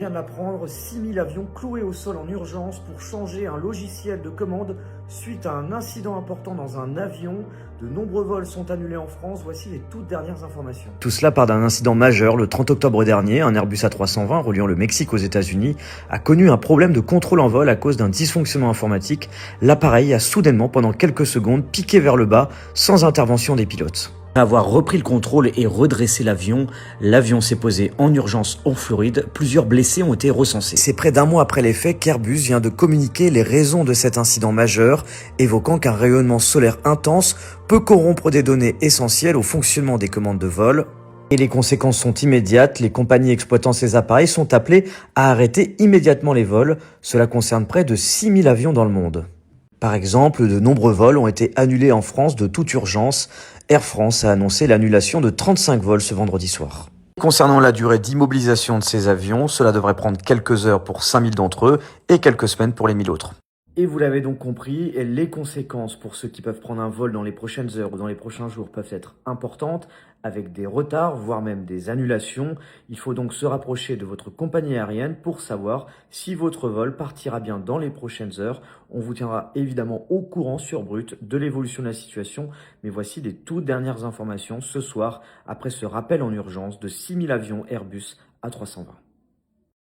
On vient d'apprendre 6000 avions cloués au sol en urgence pour changer un logiciel de commande suite à un incident important dans un avion. De nombreux vols sont annulés en France. Voici les toutes dernières informations. Tout cela part d'un incident majeur. Le 30 octobre dernier, un Airbus A320 reliant le Mexique aux États-Unis a connu un problème de contrôle en vol à cause d'un dysfonctionnement informatique. L'appareil a soudainement, pendant quelques secondes, piqué vers le bas sans intervention des pilotes. Après avoir repris le contrôle et redressé l'avion s'est posé en urgence en Floride. Plusieurs blessés ont été recensés. C'est près d'un mois après les faits qu'Airbus vient de communiquer les raisons de cet incident majeur, évoquant qu'un rayonnement solaire intense peut corrompre des données essentielles au fonctionnement des commandes de vol. Et les conséquences sont immédiates. Les compagnies exploitant ces appareils sont appelées à arrêter immédiatement les vols. Cela concerne près de 6000 avions dans le monde. Par exemple, de nombreux vols ont été annulés en France de toute urgence. Air France a annoncé l'annulation de 35 vols ce vendredi soir. Concernant la durée d'immobilisation de ces avions, cela devrait prendre quelques heures pour 5000 d'entre eux et quelques semaines pour les 1000 autres. Et vous l'avez donc compris, les conséquences pour ceux qui peuvent prendre un vol dans les prochaines heures ou dans les prochains jours peuvent être importantes, avec des retards, voire même des annulations. Il faut donc se rapprocher de votre compagnie aérienne pour savoir si votre vol partira bien dans les prochaines heures. On vous tiendra évidemment au courant sur Brut de l'évolution de la situation, mais voici les toutes dernières informations ce soir après ce rappel en urgence de 6000 avions Airbus A320.